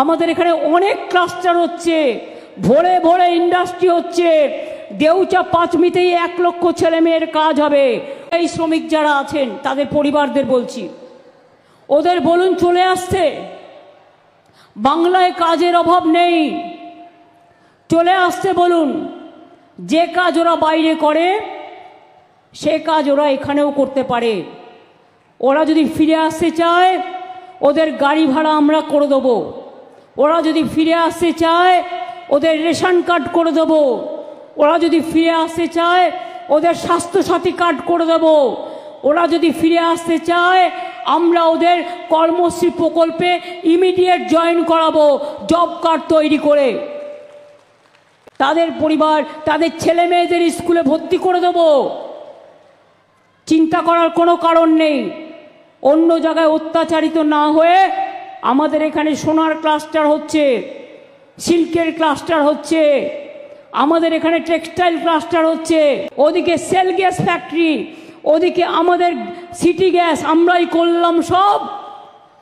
আমাদের এখানে অনেক ক্লাস্টার হচ্ছে, ভোরে ভোরে ইন্ডাস্ট্রি হচ্ছে। দেউচা পাঁচমিতেই 1 লক্ষ ছেলে মেয়ের কাজ হবে। এই শ্রমিক যারা আছেন তাদের পরিবারদের বলছি, ওদের বলুন চলে আসতে। বাংলায় কাজের অভাব নেই, চলে আসতে বলুন। যে কাজ ওরা বাইরে করে সে কাজ ওরা এখানেও করতে পারে। ওরা যদি ফিরে আসতে চায় ওদের গাড়ি ভাড়া আমরা করে দেবো। ওরা যদি ফিরে আসতে চায় ওদের রেশন কার্ড করে দেবো। ওরা যদি ফিরে আসতে চায় ওদের স্বাস্থ্যসাথী কার্ড করে দেবো। ওরা যদি ফিরে আসতে চায় আমরা ওদের কর্মশ্রী প্রকল্পে ইমিডিয়েট জয়েন করাবো, জব কার্ড তৈরি করে। তাদের পরিবার, তাদের ছেলে মেয়েদের স্কুলে ভর্তি করে দেবো। চিন্তা করার কোনো কারণ নেই। অন্য জায়গায় অত্যাচারিত না হয়ে আমাদের এখানে সোনার ক্লাস্টার হচ্ছে, সিল্কের ক্লাস্টার হচ্ছে, আমাদের এখানে টেক্সটাইল ক্লাস্টার হচ্ছে, ওদিকে সেল গ্যাস ফ্যাক্টরি, ওদিকে আমাদের সিটি গ্যাস আমরাই করলাম সব,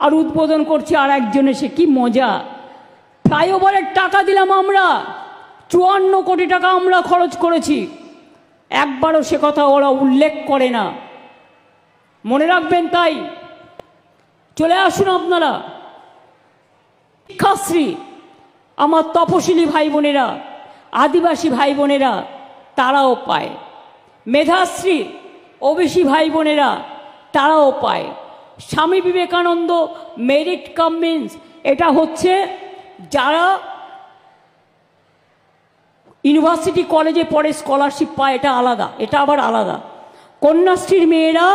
আর উদ্বোধন করছে আর একজন এসে। কি মজা! ফ্লাইওভারের টাকা দিলাম আমরা, 54 কোটি টাকা আমরা খরচ করেছি। একবারও সে কথা ওরা উল্লেখ করে না। মনে রাখবেন। তাই চলে আসুন আপনারা। শিক্ষাশ্রী আমার তপশিলি ভাই বোনেরা, আদিবাসী ভাই বোনেরা তারাও পায়। মেধাশ্রী ওবিসি ভাই বোনেরা তারাও পায়। Swami Vivekananda merit cum means, এটা হচ্ছে যারা ইউনিভার্সিটি কলেজে পড়ে স্কলারশিপ পায়, এটা আলাদা, এটা আবার আলাদা। কন্যাশ্রীর মেয়েরা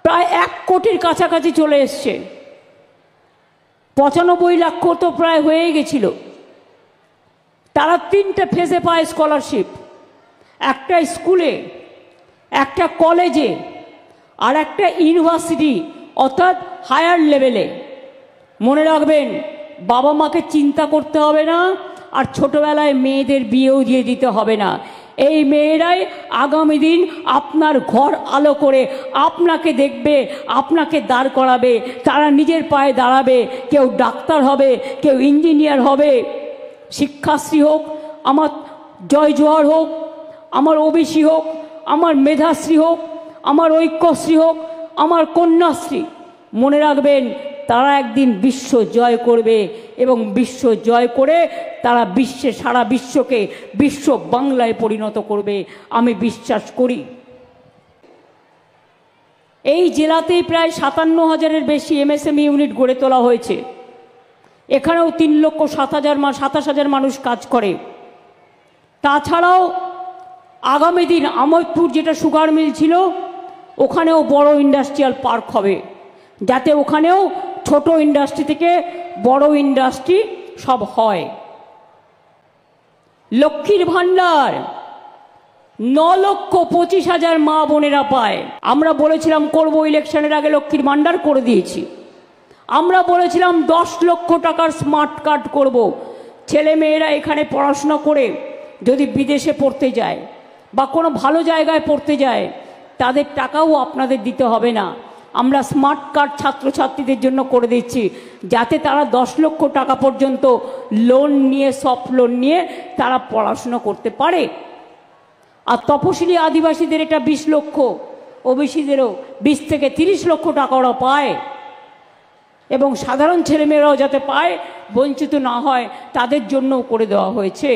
প্রায় 1 কোটির কাছাকাছি চলে এসছে। 95 লক্ষ তো প্রায় হয়ে গেছিল। তারা 3টে ফেজে পায় স্কলারশিপ, একটা স্কুলে, একটা কলেজে, আর একটা ইউনিভার্সিটি অর্থাৎ হায়ার লেভেলে। মনে রাখবেন, বাবা মাকে চিন্তা করতে হবে না, আর ছোটবেলায় মেয়েদের বিয়েও দিয়ে দিতে হবে না। এই মেয়েরাই আগামী দিন আপনার ঘর আলো করে আপনাকে দেখবে, আপনাকে দাঁড় করাবে। তারা নিজের পায়ে দাঁড়াবে। কেউ ডাক্তার হবে, কেউ ইঞ্জিনিয়ার হবে। শিক্ষাশ্রী হোক, আমার জয় জোহার হোক, আমার ওবিসি হোক, আমার মেধাশ্রী হোক, আমার ঐক্যশ্রী হোক, আমার কন্যাশ্রী, মনে রাখবেন তারা একদিন বিশ্ব জয় করবে, এবং বিশ্ব জয় করে তারা সারা বিশ্বকে বিশ্ব বাংলায় পরিণত করবে, আমি বিশ্বাস করি। এই জেলাতেই প্রায় 57,000-এর বেশি এমএসএমই ইউনিট গড়ে তোলা হয়েছে। এখানেও 3,27,000 মানুষ কাজ করে। তাছাড়াও আগামী দিন আমোদপুর যেটা সুগার মিল ছিল, ওখানেও বড় ইন্ডাস্ট্রিয়াল পার্ক হবে, যাতে ওখানেও ছোট ইন্ডাস্ট্রি থেকে বড় ইন্ডাস্ট্রি সব হয়। লক্ষ্মীর ভাণ্ডার 9,25,000 মা বোনেরা পায়। আমরা বলেছিলাম করব, ইলেকশনের আগে লক্ষ্মীর ভাণ্ডার করে দিয়েছি। আমরা বলেছিলাম 10 লক্ষ টাকার স্মার্ট কার্ড করব। ছেলে মেয়েরা এখানে পড়াশোনা করে যদি বিদেশে পড়তে যায় বা কোনো ভালো জায়গায় পড়তে যায়, তাদের টাকাও আপনাদের দিতে হবে না। আমরা স্মার্ট কার্ড ছাত্রছাত্রীদের জন্য করে দিচ্ছি, যাতে তারা 10 লক্ষ টাকা পর্যন্ত লোন নিয়ে, সফট লোন নিয়ে তারা পড়াশুনো করতে পারে। আর তপশিলি আদিবাসীদের এটা 20 লক্ষ, ওবিসিদেরও 20 থেকে 30 লক্ষ টাকা ওরা পায়। এবং সাধারণ ছেলেমেয়েরাও যাতে পায়, বঞ্চিত না হয়, তাদের জন্যও করে দেওয়া হয়েছে।